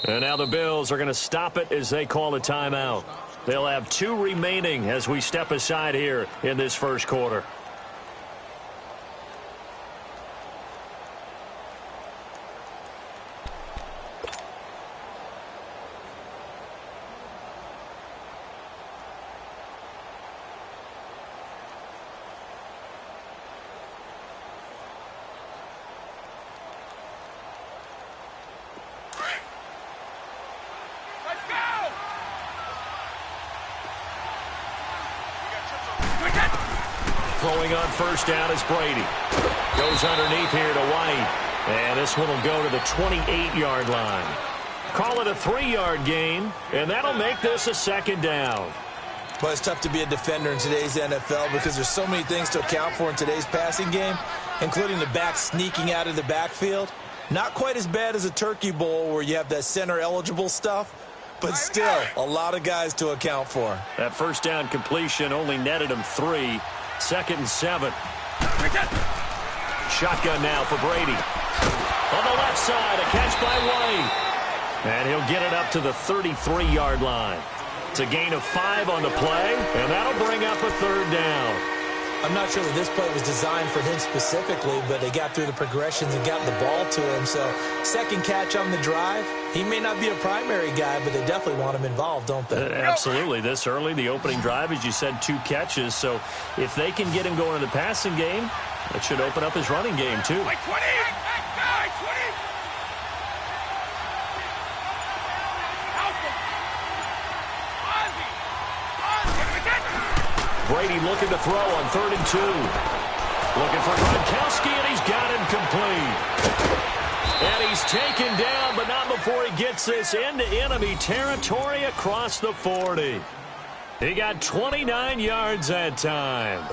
And now the Bills are going to stop it as they call a timeout. They'll have 2 remaining as we step aside here in this first quarter. Throwing on first down is Brady. Goes underneath here to White. And this one will go to the 28-yard line. Call it a 3-yard gain, and that'll make this a second down. But it's tough to be a defender in today's NFL because there's so many things to account for in today's passing game, including the back sneaking out of the backfield. Not quite as bad as a turkey bowl where you have that center-eligible stuff, but still a lot of guys to account for. That first down completion only netted him 3. 2nd and 7. Shotgun now for Brady. On the left side, a catch by White. And he'll get it up to the 33-yard line. It's a gain of 5 on the play, and that'll bring up a 3rd down. I'm not sure that this play was designed for him specifically, but they got through the progressions and got the ball to him. So, second catch on the drive. He may not be a primary guy, but they definitely want him involved, don't they? Absolutely. This early, the opening drive, as you said, 2 catches. So, if they can get him going in the passing game, that should open up his running game, too. Brady looking to throw on 3rd and 2. Looking for Gronkowski, and he's got him complete. And he's taken down, but not before he gets this into enemy territory across the 40. He got 29 yards that time.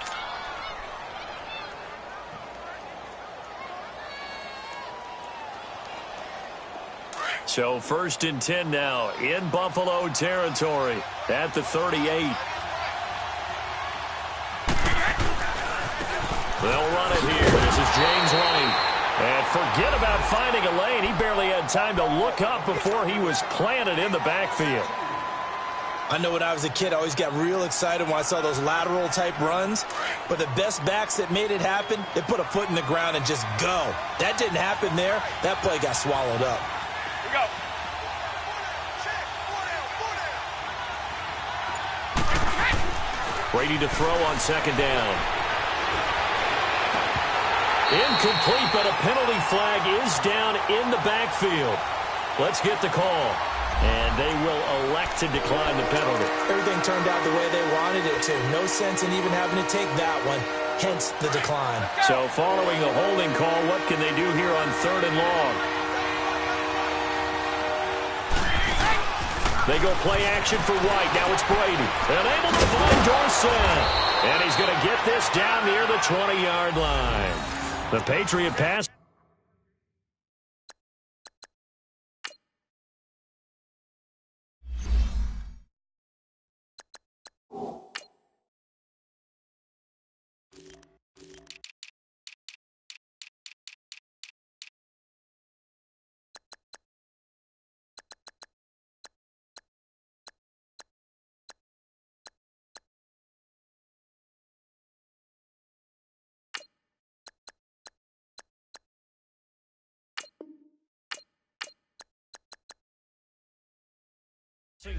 So 1st and 10 now in Buffalo territory at the 38. They'll run it here. This is James White. And forget about finding a lane. He barely had time to look up before he was planted in the backfield. I know when I was a kid, I always got real excited when I saw those lateral-type runs. But the best backs that made it happen, they put a foot in the ground and just go. That didn't happen there. That play got swallowed up. Here we go. Brady to throw on 2nd down. Incomplete, but a penalty flag is down in the backfield. Let's get the call. And they will elect to decline the penalty. Everything turned out the way they wanted it to. No sense in even having to take that one, hence the decline. So following the holding call, what can they do here on 3rd and long? They go play action for White. Now it's Brady. And able to find Dorsett. And he's going to get this down near the 20-yard line. The Patriot pass.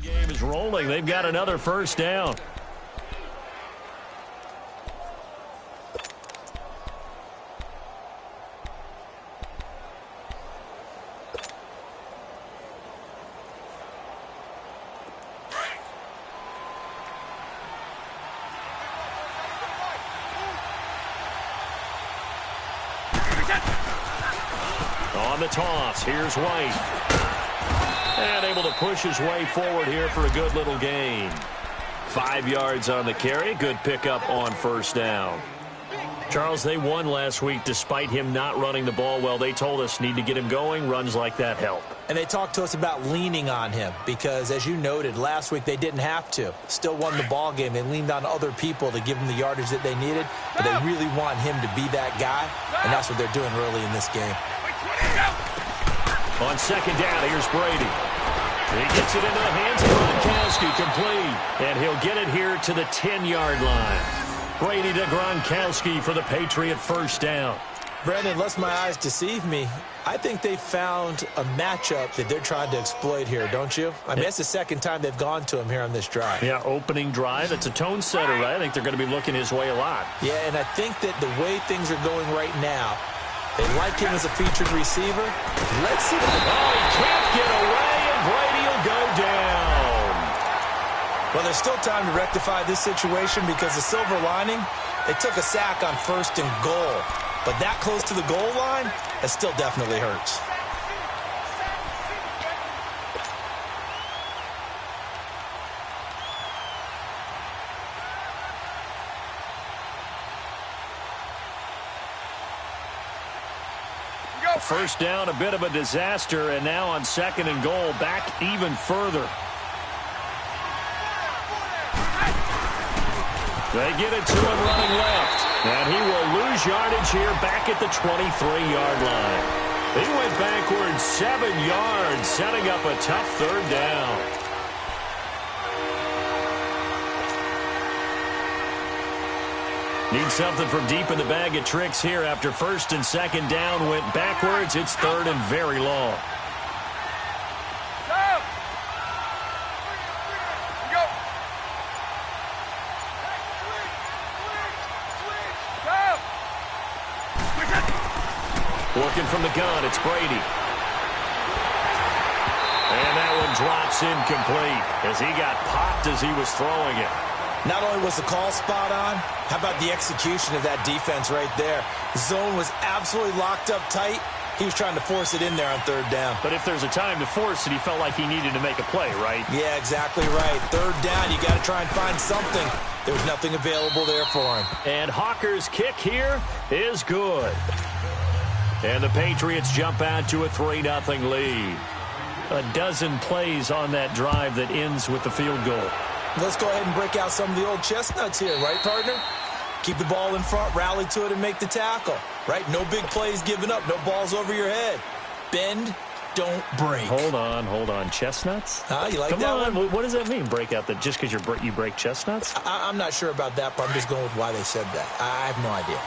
Game is rolling. They've got another first down. On the toss, here's White. And able to push his way forward here for a good little gain. 5 yards on the carry. Good pickup on first down. Charles, they won last week despite him not running the ball well. They told us need to get him going. Runs like that help. And they talked to us about leaning on him because, as you noted, last week they didn't have to. Still won the ball game. They leaned on other people to give them the yardage that they needed. But they really want him to be that guy, and that's what they're doing early in this game. On second down, here's Brady. He gets it into the hands of Gronkowski, complete. And he'll get it here to the 10-yard line. Brady to Gronkowski for the Patriot first down. Brandon, unless my eyes deceive me, I think they found a matchup that they're trying to exploit here, don't you? I mean, that's the second time they've gone to him here on this drive. Yeah, opening drive. It's a tone setter, right? I think they're going to be looking his way a lot. Yeah, and I think that the way things are going right now, they like him as a featured receiver. Let's see. Oh, he can't get away, and Brady will go down. Well, there's still time to rectify this situation because the silver lining, they took a sack on 1st and goal. But that close to the goal line, that still definitely hurts. First down, a bit of a disaster, and now on 2nd and goal, back even further. They get it to him running left, and he will lose yardage here back at the 23-yard line. He went backwards 7 yards, setting up a tough 3rd down. Need something from deep in the bag of tricks here after 1st and 2nd down went backwards. It's 3rd and very long. Working from the gun, it's Brady. And that one drops incomplete as he got popped as he was throwing it. Not only was the call spot on, how about the execution of that defense right there? The zone was absolutely locked up tight. He was trying to force it in there on 3rd down. But if there's a time to force it, he felt like he needed to make a play, right? Yeah, exactly right. 3rd down, you got to try and find something. There was nothing available there for him. And Hawker's kick here is good. And the Patriots jump out to a 3-0 lead. A dozen plays on that drive that ends with the field goal. Let's go ahead and break out some of the old chestnuts here, right, partner? Keep the ball in front, rally to it, and make the tackle, right? No big plays given up, no balls over your head. Bend, don't break. Hold on. Chestnuts? You like Come that on. one? What does that mean, break out? That just because you break chestnuts? I'm not sure about that, but I'm just going with why they said that. I have no idea.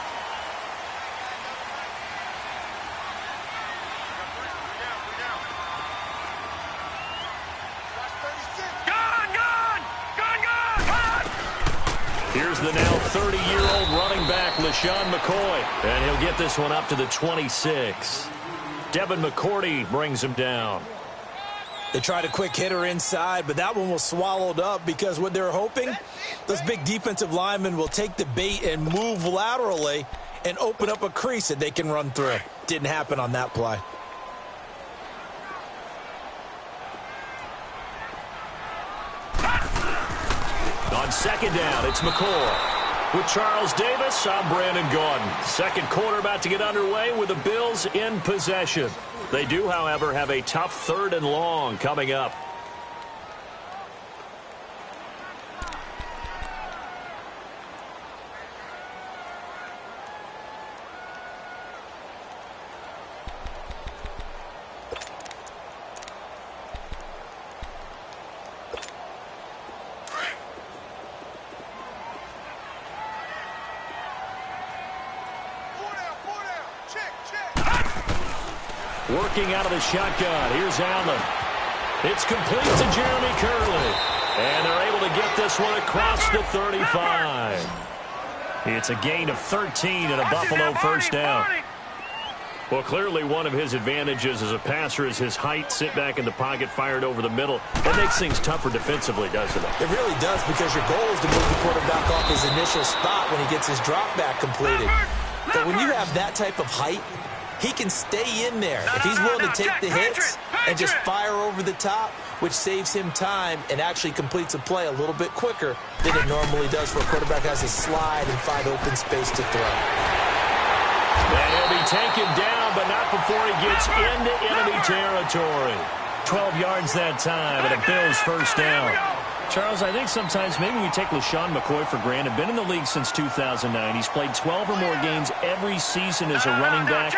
Here's the now 30-year-old running back, LaShawn McCoy. And he'll get this one up to the 26. Devin McCourty brings him down. They tried a quick hitter inside, but that one was swallowed up because what they're hoping, those big defensive linemen will take the bait and move laterally and open up a crease that they can run through. Didn't happen on that play. On 2nd down, it's McCoy. With Charles Davis, I'm Brandon Gordon. 2nd quarter about to get underway with the Bills in possession. They do, however, have a tough 3rd and long coming up. Working out of the shotgun. Here's Allen. It's complete to Jeremy Curley. And they're able to get this one across the 35. It's a gain of 13 and a Buffalo first down. Well, clearly one of his advantages as a passer is his height. Sit back in the pocket, fired over the middle. That makes things tougher defensively, doesn't it? It really does, because your goal is to move the quarterback off his initial spot when he gets his drop back completed. But when you have that type of height, he can stay in there if he's willing to take the hits and just fire over the top, which saves him time and actually completes a play a little bit quicker than it normally does for a quarterback who has to slide and find open space to throw. And he'll be taken down, but not before he gets into enemy territory. 12 yards that time, and a Bills first down. Charles, I think sometimes maybe we take LaShawn McCoy for granted. Been in the league since 2009. He's played 12 or more games every season as a running back.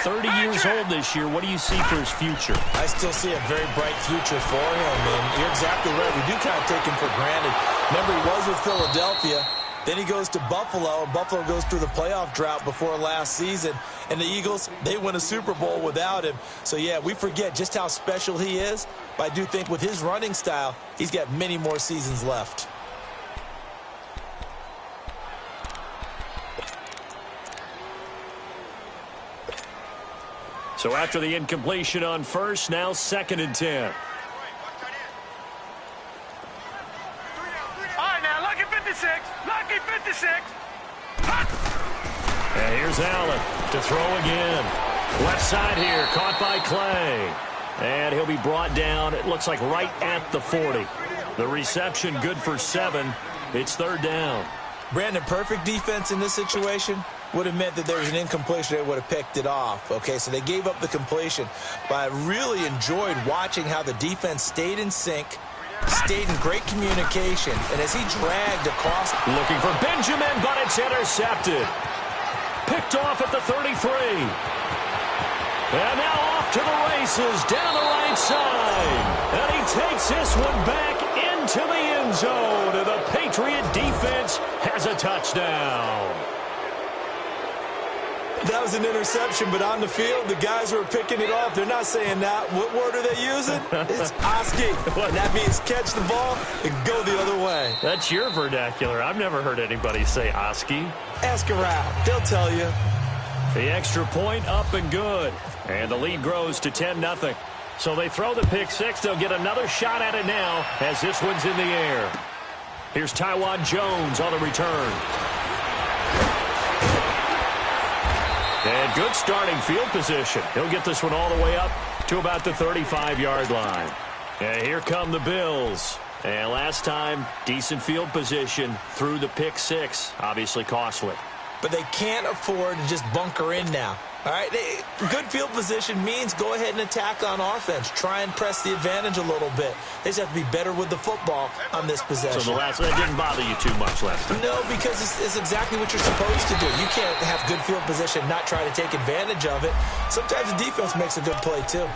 30 years old this year. What do you see for his future? I still see a very bright future for him, and you're exactly right. We do kind of take him for granted. Remember, he was with Philadelphia. Then he goes to Buffalo, and Buffalo goes through the playoff drought before last season. And the Eagles, they win a Super Bowl without him. So, yeah, we forget just how special he is. But I do think with his running style, he's got many more seasons left. So after the incompletion on first, now 2nd and 10. Lucky 56. And here's Allen to throw again. Left side here, caught by Clay. And he'll be brought down, it looks like right at the 40. The reception good for 7. It's 3rd down. Brandon, perfect defense in this situation would have meant that there was an incompletion. They would have picked it off. Okay, so they gave up the completion. But I really enjoyed watching how the defense stayed in sync, stayed in great communication, and as he dragged across. Looking for Benjamin, but it's intercepted. Picked off at the 33. And now off to the races down the right side. And he takes this one back into the end zone. And the Patriot defense has a touchdown. That was an interception, but on the field, the guys who are picking it off, they're not saying that. What word are they using? It's Oski. And that means catch the ball and go the other way. That's your vernacular. I've never heard anybody say Oski. Ask around. They'll tell you. The extra point up and good. And the lead grows to 10-0. So they throw the pick six. They'll get another shot at it now as this one's in the air. Here's Taiwan Jones on the return. And good starting field position. He'll get this one all the way up to about the 35-yard line. And here come the Bills. And last time, decent field position through the pick six. Obviously costly. But they can't afford to just bunker in now. All right, good field position means go ahead and attack on offense. Try and press the advantage a little bit. They just have to be better with the football on this possession. So that didn't bother you too much last time? No, because it's exactly what you're supposed to do. You can't have good field position and not try to take advantage of it. Sometimes the defense makes a good play, too.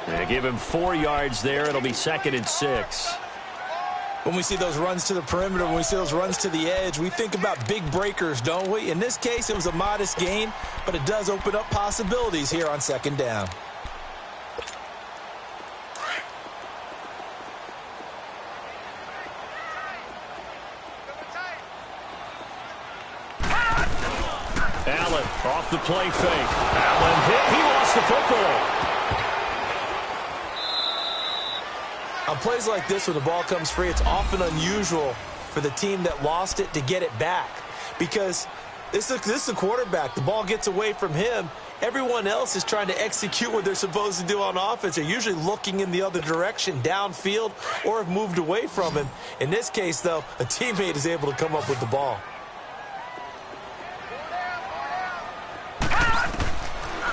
They give him 4 yards there. It'll be 2nd and 6. When we see those runs to the perimeter, when we see those runs to the edge, we think about big breakers, don't we? In this case, it was a modest gain, but it does open up possibilities here on 2nd down. Allen off the play fake. Allen hit. He lost the football. On plays like this, when the ball comes free, it's often unusual for the team that lost it to get it back. Because this is the quarterback. The ball gets away from him. Everyone else is trying to execute what they're supposed to do on offense. They're usually looking in the other direction, downfield, or have moved away from him. In this case, though, a teammate is able to come up with the ball.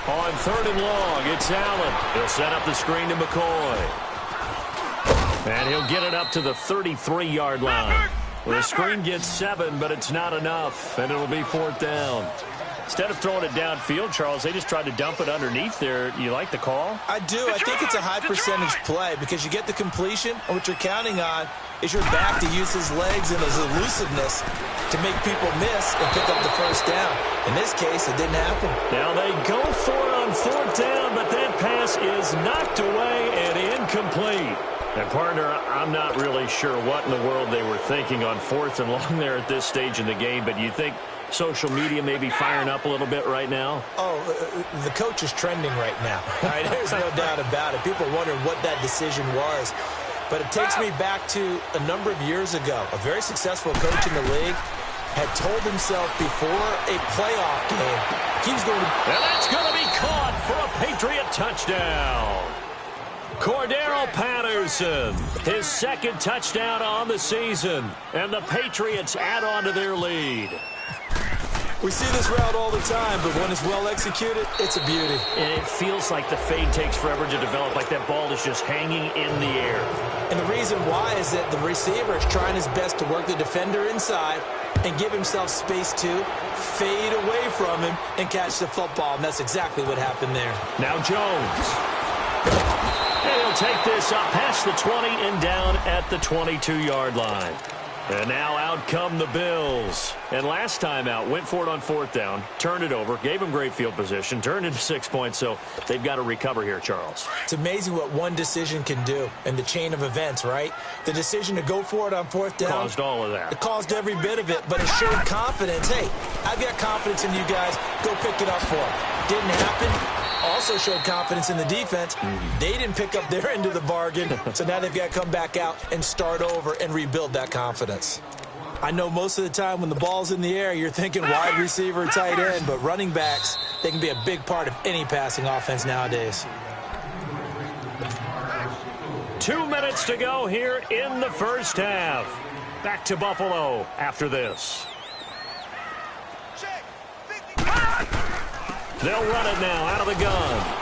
On 3rd and long, it's Allen. He'll set up the screen to McCoy. And he'll get it up to the 33-yard line. Well, the screen gets 7, but it's not enough, and it'll be 4th down. Instead of throwing it downfield, Charles, they just tried to dump it underneath there. You like the call? I do. I think it's a high percentage play because you get the completion, and what you're counting on is your back to use his legs and his elusiveness to make people miss and pick up the 1st down. In this case, it didn't happen. Now they go for it on 4th down, but that pass is knocked away and incomplete. And, partner, I'm not really sure what in the world they were thinking on 4th and long there at this stage in the game, but you think social media may be firing up a little bit right now? Oh, the coach is trending right now. All right, there's no doubt about it. People are wondering what that decision was. But it takes me back to a number of years ago. A very successful coach in the league had told himself before a playoff game he was going to... And that's going to be caught for a Patriot touchdown. Cordero Patterson, his 2nd touchdown on the season, and the Patriots add on to their lead. We see this route all the time, but when it's well executed, it's a beauty. And it feels like the fade takes forever to develop, like that ball is just hanging in the air. And the reason why is that the receiver is trying his best to work the defender inside and give himself space to fade away from him and catch the football, and that's exactly what happened there. Now Jones. And he'll take this up past the 20 and down at the 22-yard line. And now out come the Bills. And last time out, went for it on 4th down, turned it over, gave them great field position, turned into 6 points, so they've got to recover here, Charles. It's amazing what one decision can do in the chain of events, right? The decision to go for it on 4th down. Caused all of that. It caused every bit of it, but it showed confidence. Hey, I've got confidence in you guys. Go pick it up for them. Didn't happen. Also showed confidence in the defense. They didn't pick up their end of the bargain, so now they've got to come back out and start over and rebuild that confidence. I know most of the time when the ball's in the air, you're thinking wide receiver, tight end, but running backs, they can be a big part of any passing offense nowadays. 2 minutes to go here in the first half. Back to Buffalo after this. They'll run it now out of the gun.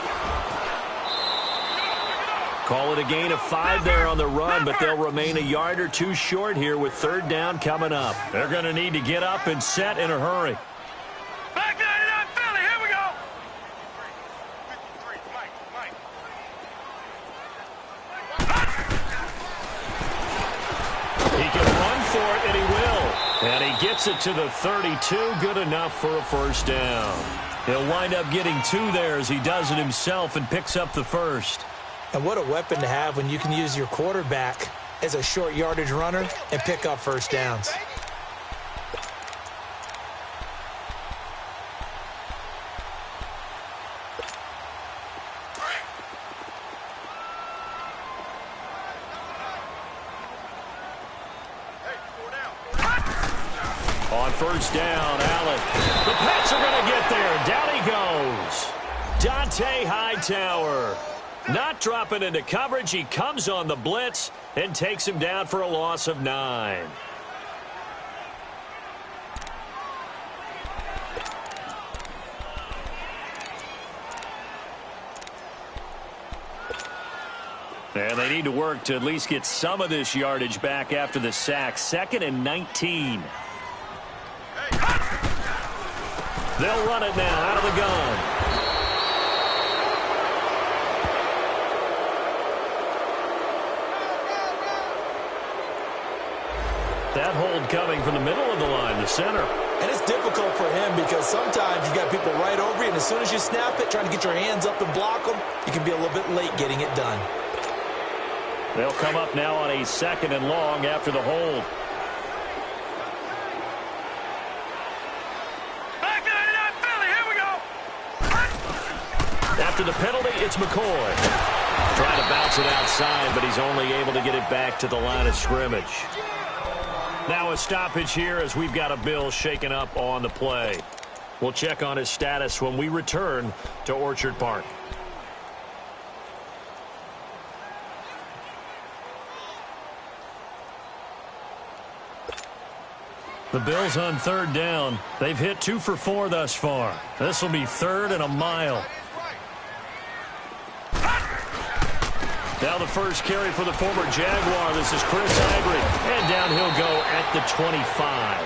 Call it a gain of 5 there on the run, but they'll remain a yard or 2 short here with 3rd down coming up. They're going to need to get up and set in a hurry. Back 99 Philly, here we go. He can run for it, and he will. And he gets it to the 32, good enough for a 1st down. He'll wind up getting 2 there as he does it himself and picks up the 1st. And what a weapon to have when you can use your quarterback as a short yardage runner and pick up 1st downs. On 1st down, Allen. The Pats are going to get there. Down he goes. Dante Hightower. Not dropping into coverage. He comes on the blitz and takes him down for a loss of 9. And they need to work to at least get some of this yardage back after the sack. 2nd and 19. They'll run it now out of the gun. That hold coming from the middle of the line, the center. And it's difficult for him because sometimes you got people right over you, and as soon as you snap it, trying to get your hands up and block them, you can be a little bit late getting it done. They'll come up now on a 2nd and long after the hold. Back 99 Philly, here we go. After the penalty, it's McCoy. Trying to bounce it outside, but he's only able to get it back to the line of scrimmage. Now a stoppage here as we've got a Bill shaken up on the play. We'll check on his status when we return to Orchard Park. The Bills on 3rd down. They've hit 2 for 4 thus far. This will be 3rd and a mile. Now the first carry for the former Jaguar. This is Chris Ivory. And down he'll go at the 25.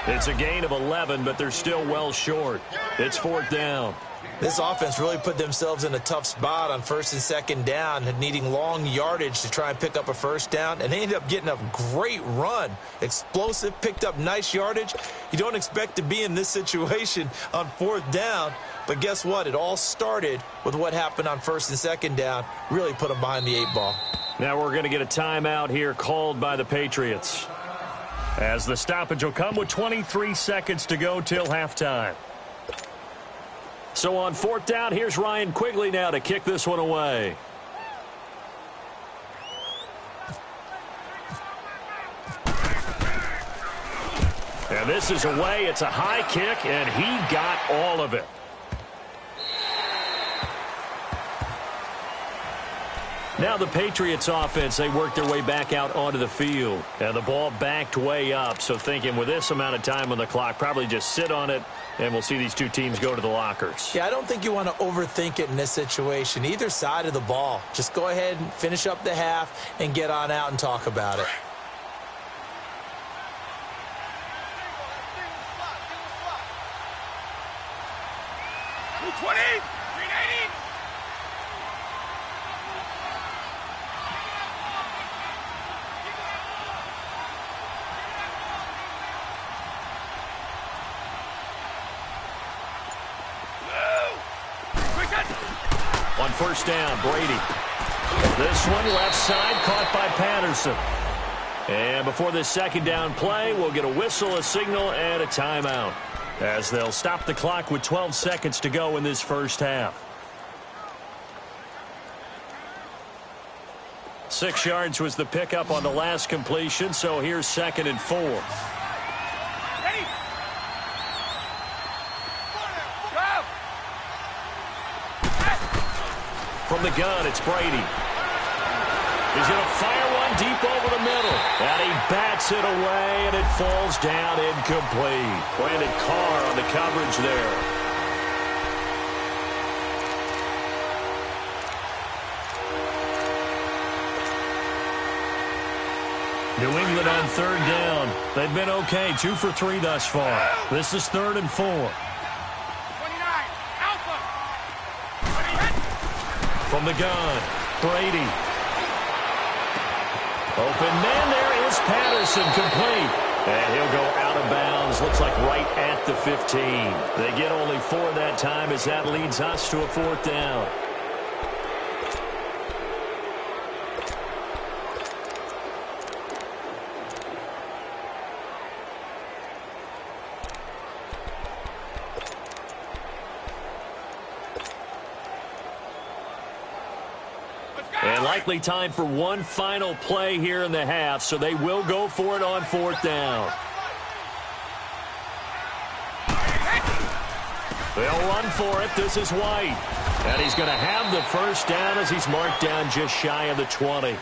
It's a gain of 11, but they're still well short. It's 4th down. This offense really put themselves in a tough spot on 1st and 2nd down, needing long yardage to try and pick up a 1st down, and they ended up getting a great run. Explosive, picked up nice yardage. You don't expect to be in this situation on 4th down, but guess what? It all started with what happened on 1st and 2nd down. Really put them behind the 8 ball. Now we're going to get a timeout here called by the Patriots, as the stoppage will come with 23 seconds to go till halftime. So on 4th down, here's Ryan Quigley now to kick this one away. And this is away. It's a high kick, and he got all of it. Now the Patriots offense, they work their way back out onto the field. And the ball backed way up. So thinking with this amount of time on the clock, probably just sit on it, and we'll see these two teams go to the lockers. Yeah, I don't think you want to overthink it in this situation. Either side of the ball. Just go ahead and finish up the half and get on out and talk about it. On first down, Brady. This one left side caught by Patterson. And before this second down play, we'll get a whistle, a signal, and a timeout, as they'll stop the clock with 12 seconds to go in this first half. 6 yards was the pickup on the last completion, so here's 2nd and 4. Ready? Go! From the gun, it's Brady. He's going to fire one deep over the middle. And he bats it away, and it falls down incomplete. Brandon Carr on the coverage there. New England on third down. They've been okay, 2 for 3 thus far. This is 3rd and 4. 29, Alpha! From the gun, Brady. Open man, there is Patterson, complete. And he'll go out of bounds, looks like right at the 15. They get only 4 that time as that leads us to a 4th down. And likely time for one final play here in the half, so they will go for it on 4th down. They'll run for it. This is White. And he's going to have the first down as he's marked down just shy of the 20.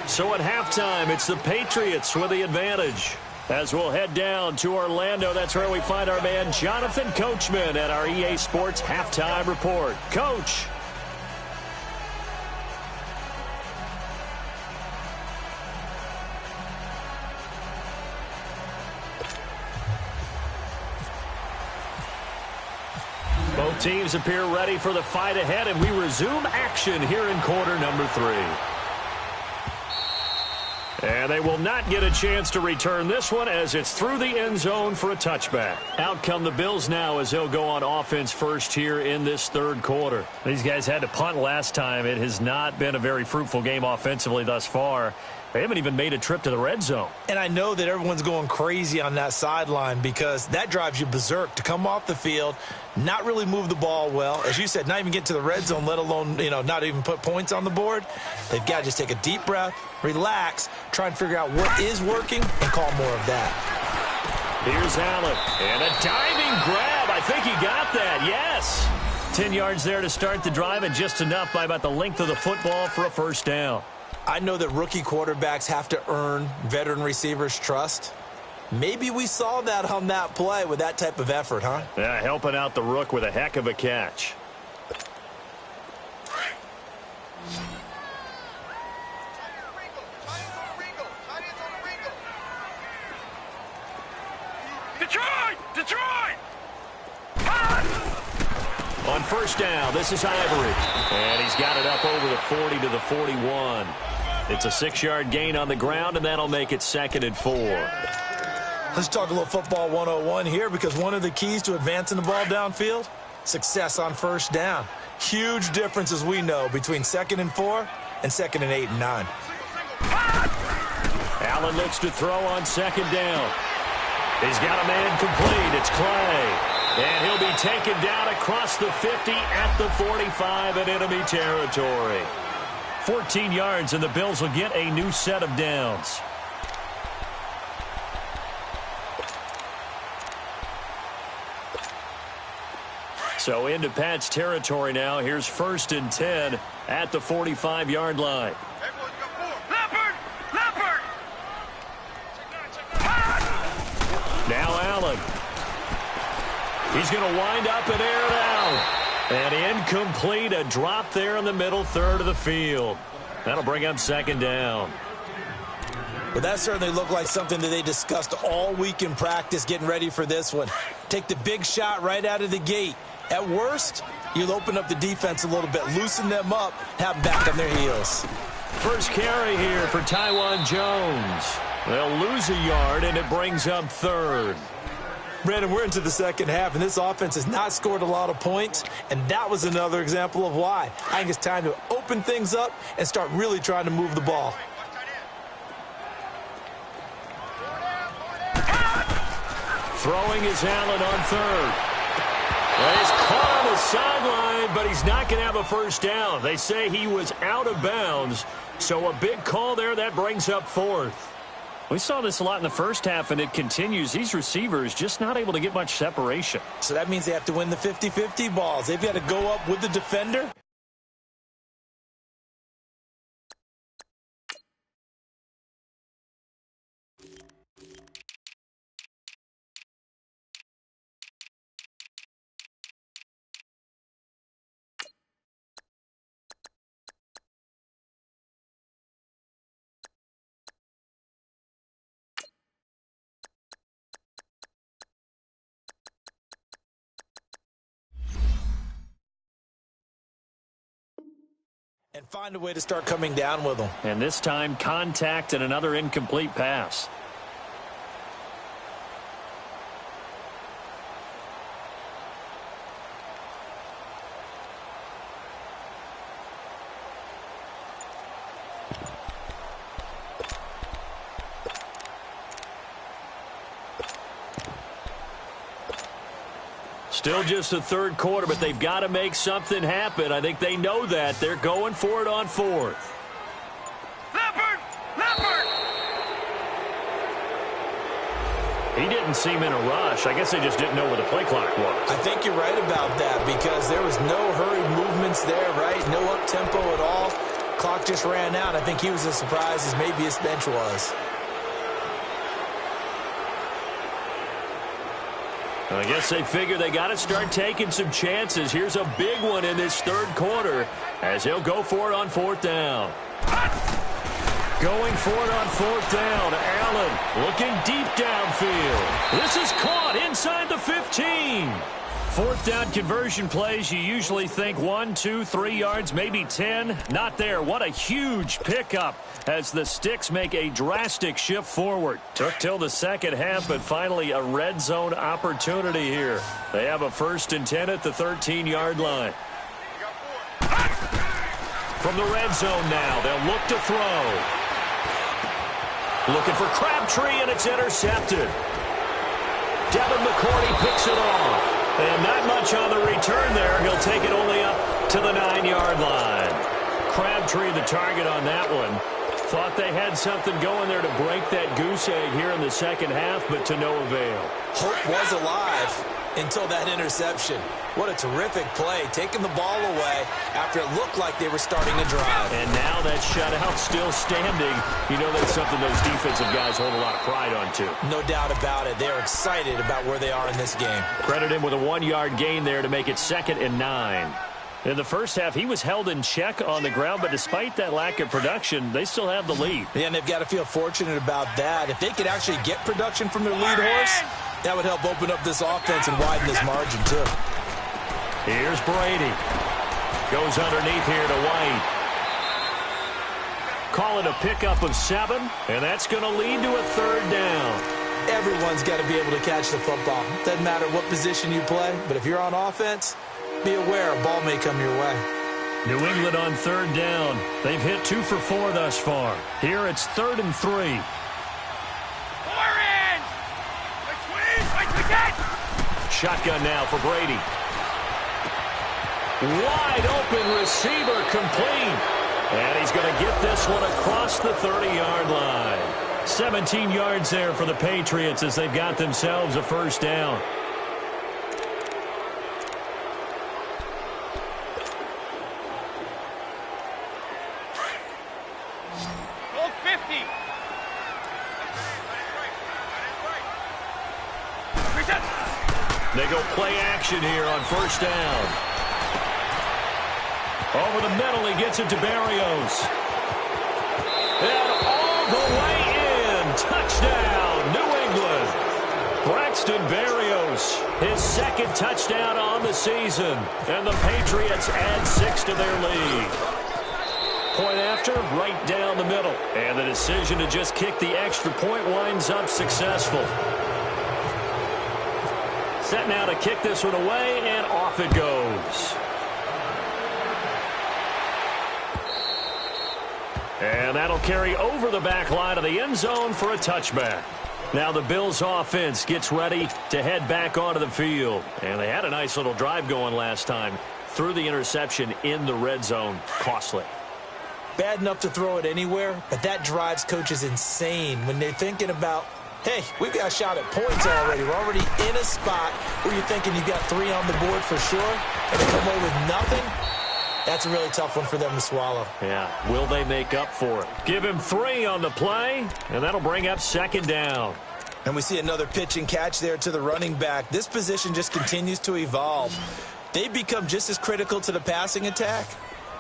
So at halftime, it's the Patriots with the advantage. As we'll head down to Orlando, that's where we find our man Jonathan Coachman at our EA Sports Halftime Report. Coach. Both teams appear ready for the fight ahead, and we resume action here in quarter number 3. And they will not get a chance to return this one as it's through the end zone for a touchback. Out come the Bills now as they'll go on offense first here in this 3rd quarter. These guys had to punt last time. It has not been a very fruitful game offensively thus far. They haven't even made a trip to the red zone. And I know that everyone's going crazy on that sideline because that drives you berserk to come off the field, not really move the ball well. As you said, not even get to the red zone, let alone, not even put points on the board. They've got to just take a deep breath, relax, try and figure out what is working, and call more of that. Here's Allen. And a diving grab. I think he got that. Yes. 10 yards there to start the drive, and just enough by about the length of the football for a first down. I know that rookie quarterbacks have to earn veteran receivers' trust. Maybe we saw that on that play with that type of effort, huh? Yeah, helping out the rook with a heck of a catch. Detroit! On first down, this is Ivory. And he's got it up over the 40 to the 41. It's a 6-yard gain on the ground, and that'll make it 2nd and 4. Let's talk a little football 101 here, because one of the keys to advancing the ball downfield, success on first down. Huge difference, as we know, between 2nd and 4 and 2nd and 8 and 9. Allen looks to throw on 2nd down. He's got a man complete. It's Clay. And he'll be taken down across the 50 at the 45 in enemy territory. 14 yards, and the Bills will get a new set of downs. So into Pat's territory now. Here's 1st and 10 at the 45-yard line. Now Allen. He's going to wind up and air it out. And incomplete, a drop there in the middle third of the field. That'll bring up 2nd down. Well, that certainly looked like something that they discussed all week in practice getting ready for this one. Take the big shot right out of the gate. At worst, you'll open up the defense a little bit, loosen them up, have them back on their heels. First carry here for Taiwan Jones. They'll lose a yard, and it brings up 3rd. Brandon, we're into the second half, and this offense has not scored a lot of points, and that was another example of why. I think it's time to open things up and start really trying to move the ball. Throwing is Allen on 3rd. Well, he's caught on the sideline, but he's not going to have a first down. They say he was out of bounds, so a big call there. That brings up 4th. We saw this a lot in the first half, and it continues. These receivers just not able to get much separation. So that means they have to win the 50-50 balls. They've got to go up with the defender. And find a way to start coming down with them. And this time, contact and another incomplete pass. Still just the 3rd quarter, but they've got to make something happen. I think they know that. They're going for it on 4th. Leopard! He didn't seem in a rush. I guess they just didn't know where the play clock was. I think you're right about that because there was no hurried movements there, right? No up-tempo at all. Clock just ran out. I think he was as surprised as maybe his bench was. I guess they figure they got to start taking some chances. Here's a big one in this 3rd quarter as he'll go for it on 4th down. Going for it on 4th down. Allen looking deep downfield. This is caught inside the 15. 4th down conversion plays, you usually think 1, 2, 3 yards, maybe 10. Not there. What a huge pickup as the Sticks make a drastic shift forward. Took till the second half, but finally a red zone opportunity here. They have a 1st and 10 at the 13-yard line. From the red zone now, they'll look to throw. Looking for Crabtree, and it's intercepted. Devin McCourty picks it off. And not much on the return there. He'll take it only up to the 9-yard line. Crabtree the target on that one. Thought they had something going there to break that goose egg here in the second half, but to no avail. Hope was alive until that interception. What a terrific play, taking the ball away after it looked like they were starting a drive. And now that shutout still standing. You know that's something those defensive guys hold a lot of pride on, too. No doubt about it. They're excited about where they are in this game. Credit him with a 1-yard gain there to make it 2nd and 9. In the first half, he was held in check on the ground, but despite that lack of production, they still have the lead. Yeah, and they've got to feel fortunate about that. If they could actually get production from their lead horse, that would help open up this offense and widen this margin, too. Here's Brady. Goes underneath here to White. Call it a pickup of 7, and that's going to lead to a 3rd down. Everyone's got to be able to catch the football. Doesn't matter what position you play, but if you're on offense, be aware a ball may come your way. New England on 3rd down. They've hit 2 for 4 thus far. Here it's 3rd and 3. Shotgun now for Brady. Wide open receiver complete. And he's going to get this one across the 30-yard line. 17 yards there for the Patriots as they've got themselves a 1st down. Hold 50. Reset. They go play action here on first down. Over the middle, he gets it to Berrios. And all the way in. Touchdown, New England. Braxton Berrios, his second touchdown on the season. And the Patriots add 6 to their lead. Point after, right down the middle. And the decision to just kick the extra point winds up successful. Set now to kick this one away, and off it goes. And that'll carry over the back line of the end zone for a touchback. Now the Bills offense gets ready to head back onto the field. And they had a nice little drive going last time. Threw the interception in the red zone. Costly. Bad enough to throw it anywhere, but that drives coaches insane when they're thinking about, hey, we've got a shot at points already. We're already in a spot where you're thinking you've got 3 on the board for sure, and they come away with nothing. That's a really tough one for them to swallow. Yeah, will they make up for it? Give him 3 on the play, and that'll bring up second down. And we see another pitch and catch there to the running back. This position just continues to evolve. They become just as critical to the passing attack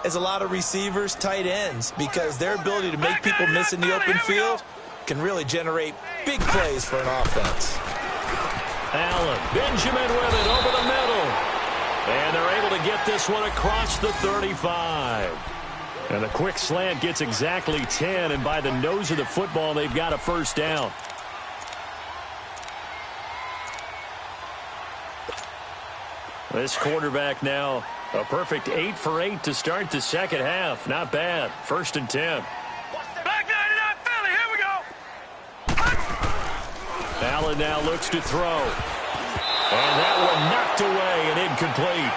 as a lot of receivers, tight ends, because their ability to make people miss in the open field can really generate big plays for an offense. Allen, Benjamin with it over the middle. And they're able to get this one across the 35. And the quick slant gets exactly 10, and by the nose of the football, they've got a first down. This quarterback now a perfect 8 for 8 to start the second half. Not bad. First and 10. Back 99 Philly. Here we go. Allen now looks to throw. And that one knocked away and incomplete.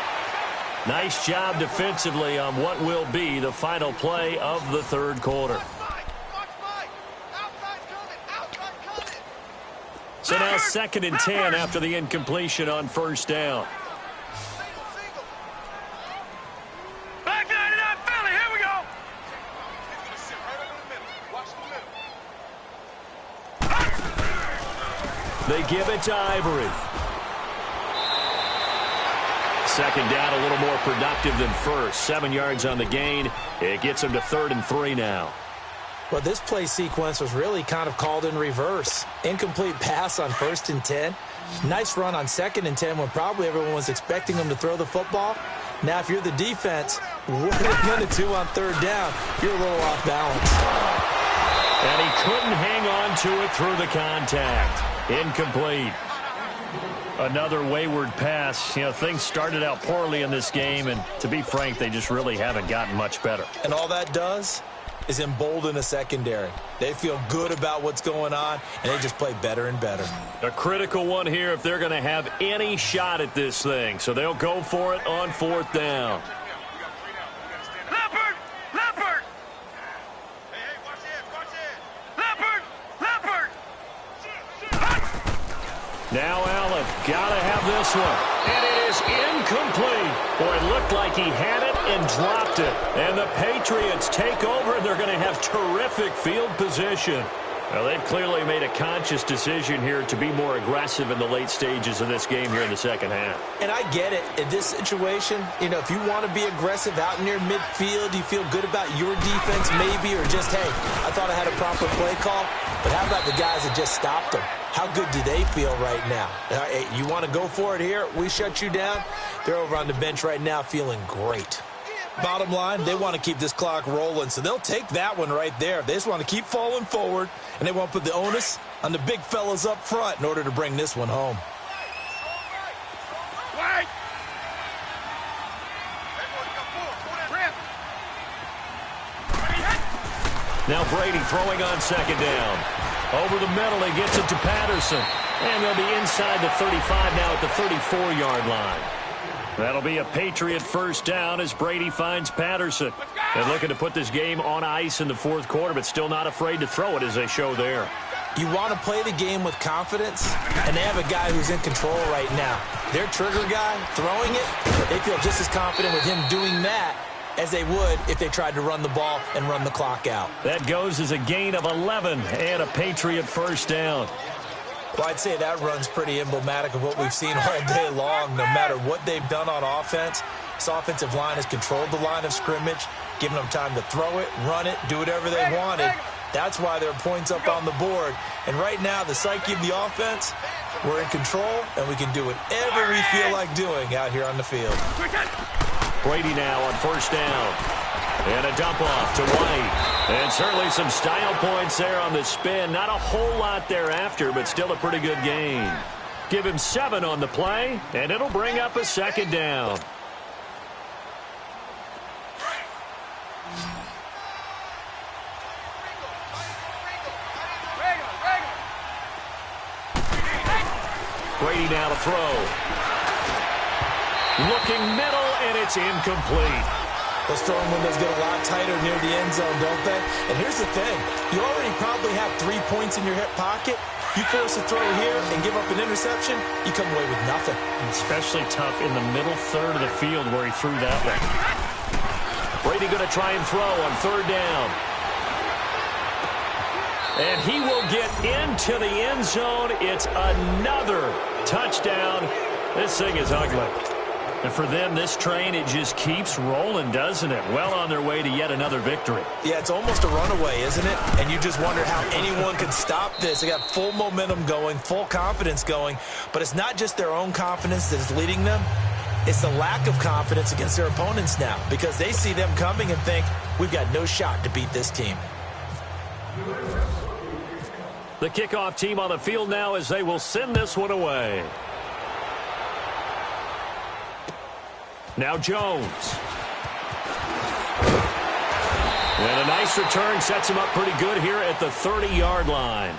Nice job defensively on what will be the final play of the third quarter. So now second and 10 after the incompletion on first down. Back 99 Philly. Here we go. They give it to Ivory. Second down, a little more productive than first. 7 yards on the gain. It gets them to 3rd and 3 now. Well, this play sequence was really kind of called in reverse. Incomplete pass on 1st and 10. Nice run on 2nd and 10 when probably everyone was expecting them to throw the football. Now, if you're the defense, what are you going to do on 3rd down? You're a little off balance. And he couldn't hang on to it through the contact. Incomplete. Another wayward pass. You know, things started out poorly in this game, and to be frank, they just really haven't gotten much better. And all that does is embolden a secondary. They feel good about what's going on, and they just play better and better. A critical one here if they're going to have any shot at this thing. So they'll go for it on 4th down. Leopard! Leopard! Hey, watch it! Leopard! Leopard! Now Allen, gotta have this one. And it is incomplete. Boy, it looked like he had it and dropped it. And the Patriots take over, and they're going to have terrific field position. Well, they've clearly made a conscious decision here to be more aggressive in the late stages of this game here in the second half. And I get it. In this situation, you know, if you want to be aggressive out near midfield, you feel good about your defense maybe, or just, hey, I thought I had a proper play call. But how about the guys that just stopped them? How good do they feel right now? Hey, you want to go for it here? We shut you down. They're over on the bench right now feeling great. Bottom line, they want to keep this clock rolling, so they'll take that one right there. They just want to keep falling forward, and they want to put the onus on the big fellas up front in order to bring this one home. Wait! Now Brady throwing on second down. Over the middle, he gets it to Patterson. And they'll be inside the 35 now at the 34-yard line. That'll be a Patriot first down as Brady finds Patterson. They're looking to put this game on ice in the fourth quarter, but still not afraid to throw it as they show there. You want to play the game with confidence, and they have a guy who's in control right now. Their trigger guy throwing it, they feel just as confident with him doing that as they would if they tried to run the ball and run the clock out. That goes as a gain of 11 and a Patriot first down. Well, I'd say that run's pretty emblematic of what we've seen all day long. No matter what they've done on offense, this offensive line has controlled the line of scrimmage, giving them time to throw it, run it, do whatever they wanted. That's why there are points up on the board. And right now, the psyche of the offense, we're in control, and we can do whatever we feel like doing out here on the field. Brady now on first down. And a dump off to White. And certainly some style points there on the spin. Not a whole lot thereafter, but still a pretty good gain. Give him 7 on the play, and it'll bring up a second down. Brady now to throw. Looking middle, and it's incomplete. Those throwing windows get a lot tighter near the end zone, don't they? And here's the thing. You already probably have 3 points in your hip pocket. You force a throw here and give up an interception, you come away with nothing. Especially tough in the middle third of the field where he threw that one. Brady going to try and throw on third down. And he will get into the end zone. It's another touchdown. This thing is ugly. And for them, this train, it just keeps rolling, doesn't it? Well on their way to yet another victory. Yeah, it's almost a runaway, isn't it? And you just wonder how anyone could stop this. They got full momentum going, full confidence going. But it's not just their own confidence that is leading them. It's the lack of confidence against their opponents now, because they see them coming and think, we've got no shot to beat this team. The kickoff team on the field now as they will send this one away. Now Jones. And a nice return sets him up pretty good here at the 30-yard line.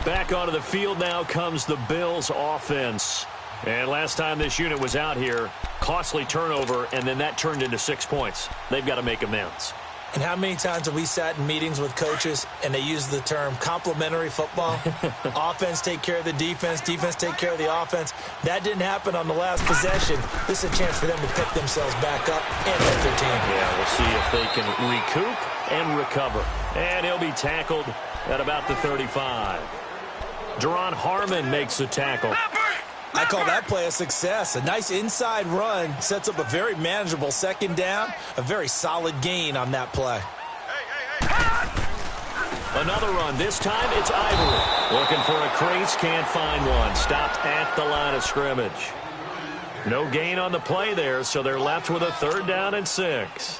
Back onto the field now comes the Bills offense. And last time this unit was out here, costly turnover, and then that turned into 6 points. They've got to make amends. And how many times have we sat in meetings with coaches and they use the term complementary football? Offense take care of the defense, defense take care of the offense. That didn't happen on the last possession. This is a chance for them to pick themselves back up and help their team. Yeah, we'll see if they can recoup and recover. And he'll be tackled at about the 35. Deron Harmon makes the tackle. I call that play a success. A nice inside run sets up a very manageable second down. A very solid gain on that play. Another run. This time it's Ivory. Looking for a crease. Can't find one. Stopped at the line of scrimmage. No gain on the play there, so they're left with a 3rd down and 6.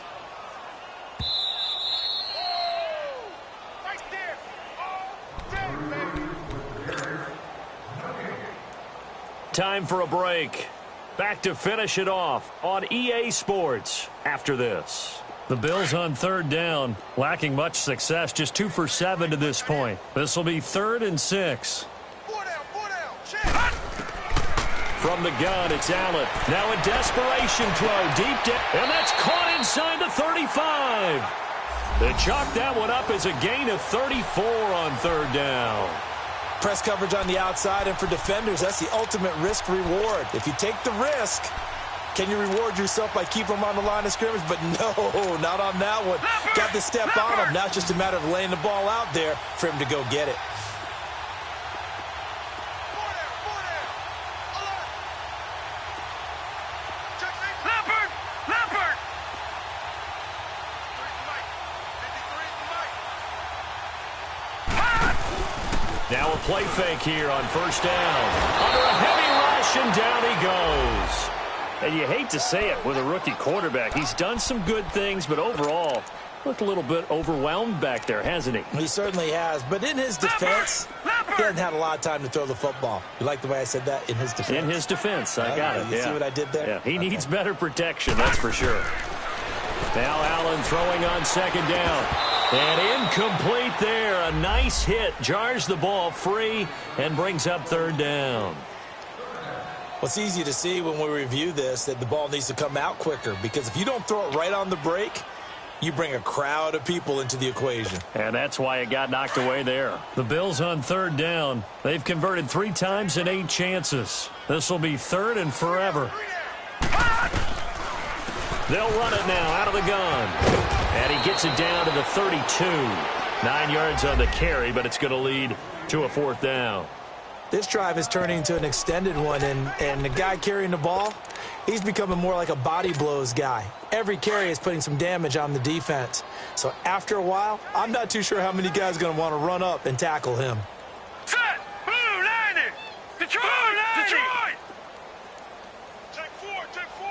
Time for a break. Back to finish it off on EA Sports after this. The Bills on 3rd down, lacking much success, just 2 for 7 to this point. This will be 3rd and 6. From the gun, it's Allen. Now a desperation throw deep down, and that's caught inside the 35. They chalk that one up as a gain of 34 on 3rd down. Press coverage on the outside, and for defenders, that's the ultimate risk-reward. If you take the risk, can you reward yourself by keeping them on the line of scrimmage? But no, not on that one. Got the step on him. Now it's just a matter of laying the ball out there for him to go get it. Now a play fake here on 1st down. Under a heavy rush, and down he goes. And you hate to say it with a rookie quarterback. He's done some good things, but overall, looked a little bit overwhelmed back there, hasn't he? He certainly has. But in his defense, he hasn't had a lot of time to throw the football. You like the way I said that? In his defense? In his defense. I got it. You see what I did there? Yeah, he needs better protection, that's for sure. Now Allen throwing on 2nd down. And incomplete there. A nice hit. Jars the ball free and brings up 3rd down. Well, it's easy to see when we review this that the ball needs to come out quicker, because if you don't throw it right on the break, you bring a crowd of people into the equation. And that's why it got knocked away there. The Bills on 3rd down. They've converted 3 times in 8 chances. This will be 3rd and forever. They'll run it now out of the gun. And he gets it down to the 32. 9 yards on the carry, but it's going to lead to a 4th down. This drive is turning into an extended one, and the guy carrying the ball, he's becoming more like a body blows guy. Every carry is putting some damage on the defense. So after a while, I'm not too sure how many guys are going to want to run up and tackle him. Set! Blue 90! Detroit! Blue 90! Detroit! Take 4, take 4!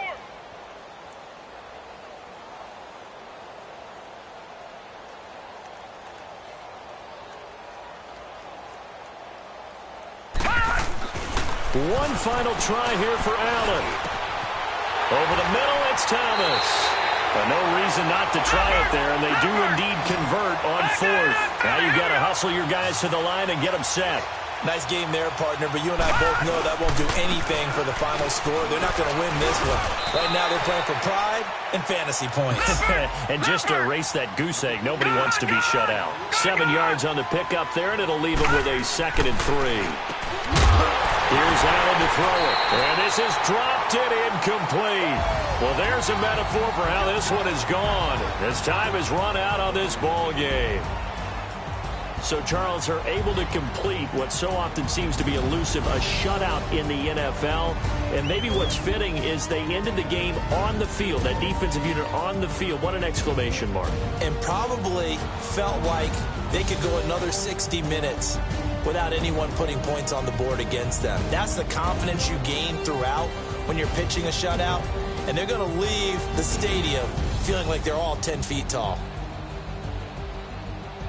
One final try here for Allen. Over the middle, it's Thomas. But no reason not to try it there, and they do indeed convert on 4th. Now you've got to hustle your guys to the line and get them set. Nice game there, partner, but you and I both know that won't do anything for the final score. They're not going to win this one. Right now they're playing for pride and fantasy points. And just to erase that goose egg, nobody wants to be shut out. 7 yards on the pickup there, and it'll leave them with a 2nd and 3. Here's Allen to throw it. And this is dropped it incomplete. Well, there's a metaphor for how this one is gone. As time has run out on this ball game. So, Charles, are able to complete what so often seems to be elusive, a shutout in the NFL. And maybe what's fitting is they ended the game on the field, that defensive unit on the field. What an exclamation mark. And probably felt like they could go another 60 minutes without anyone putting points on the board against them. That's the confidence you gain throughout when you're pitching a shutout. And they're going to leave the stadium feeling like they're all 10 feet tall.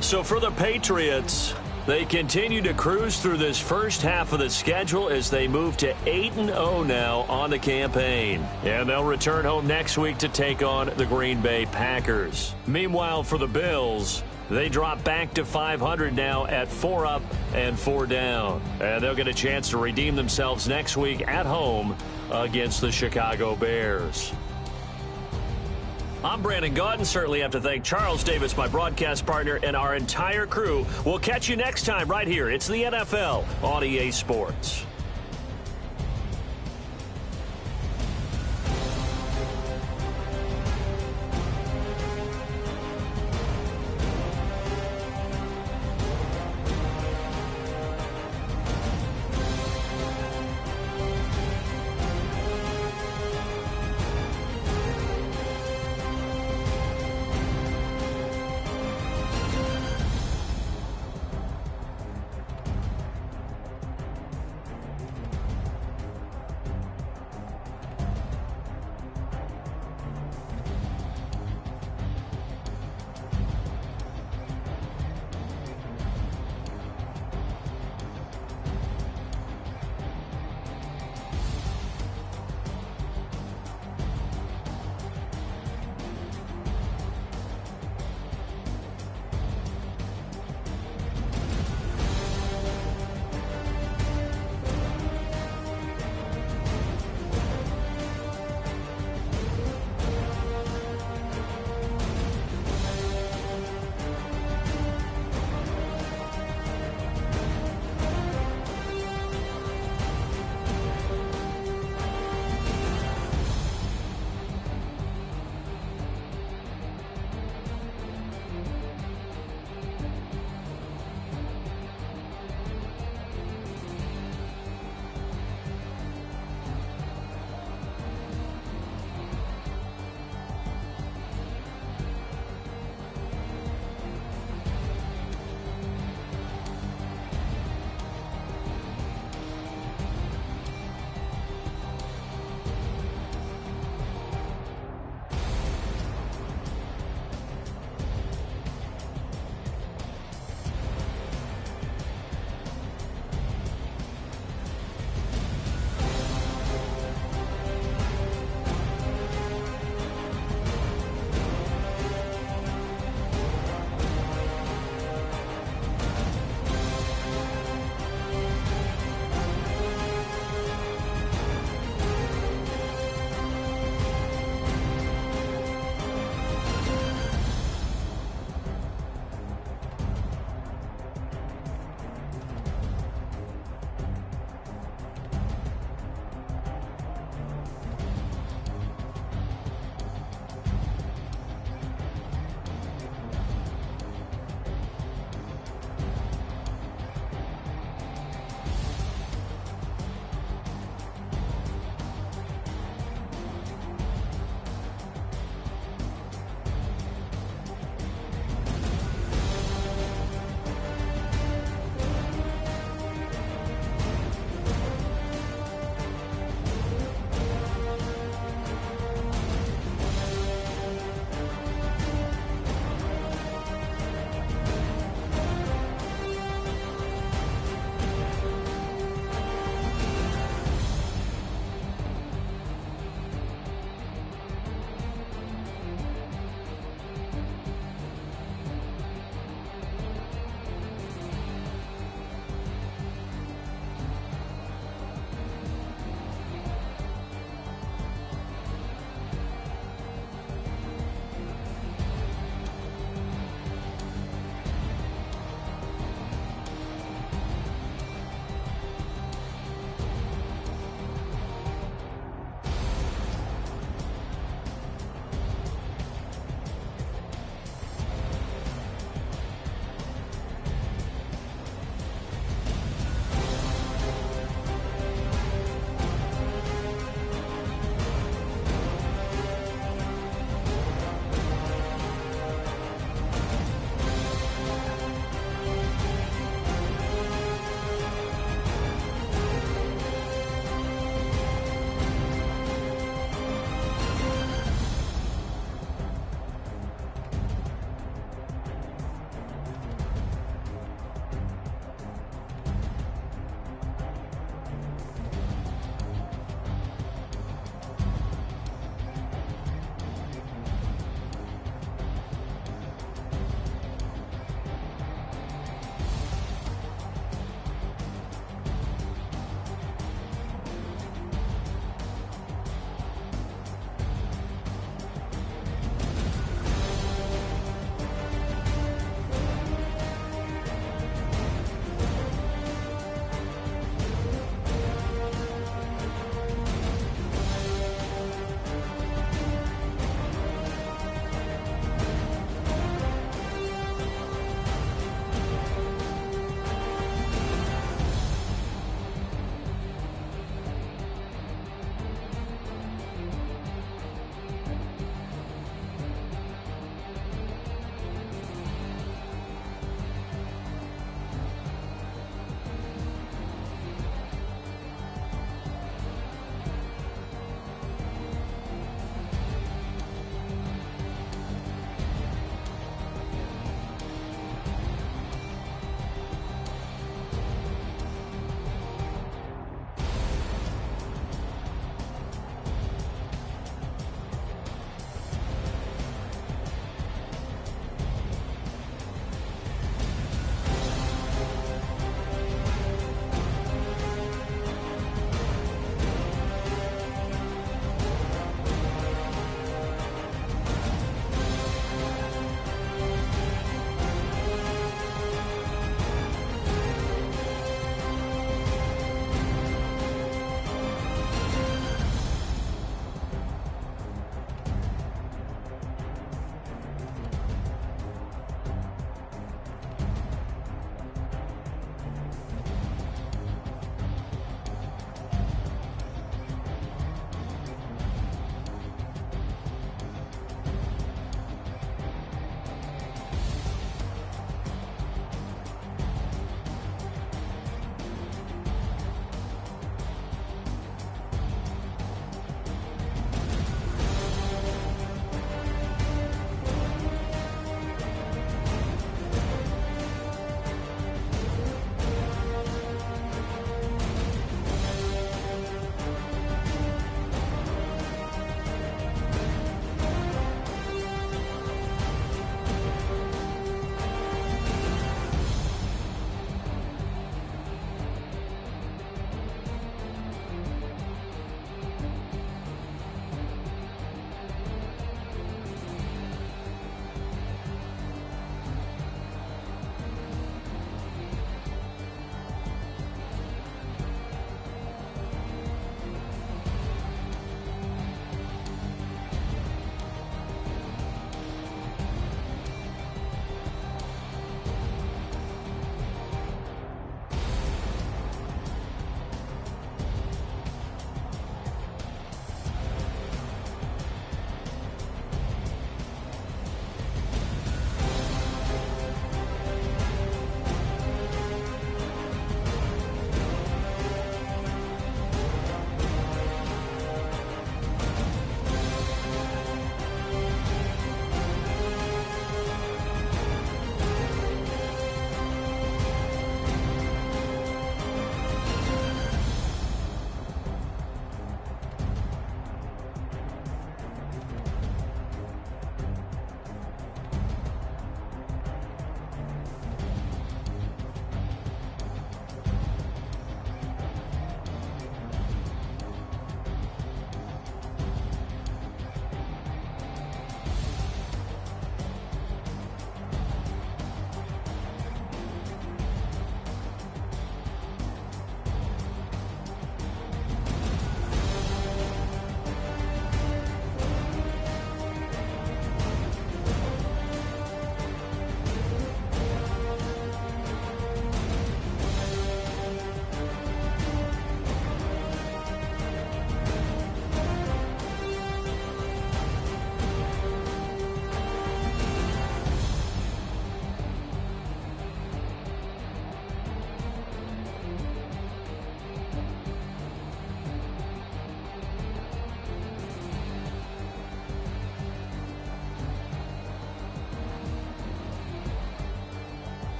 So for the Patriots, they continue to cruise through this first half of the schedule as they move to 8-0 now on the campaign. And they'll return home next week to take on the Green Bay Packers. Meanwhile, for the Bills, they drop back to 500 now at 4 up and 4 down. And they'll get a chance to redeem themselves next week at home against the Chicago Bears. I'm Brandon Gaudin. Certainly have to thank Charles Davis, my broadcast partner, and our entire crew. We'll catch you next time right here. It's the NFL on EA Sports.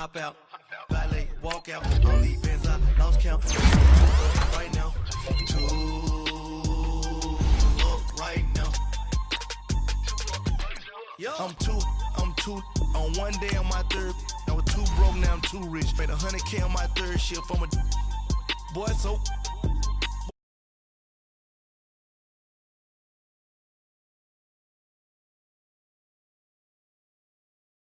hop out. Valet, walk out. All these bands I lost count. Right now. Two up right now. Yo. I'm two on one day on my third. I was too broke, now I'm too rich. Made $100K on my third shift. I'm a boy, so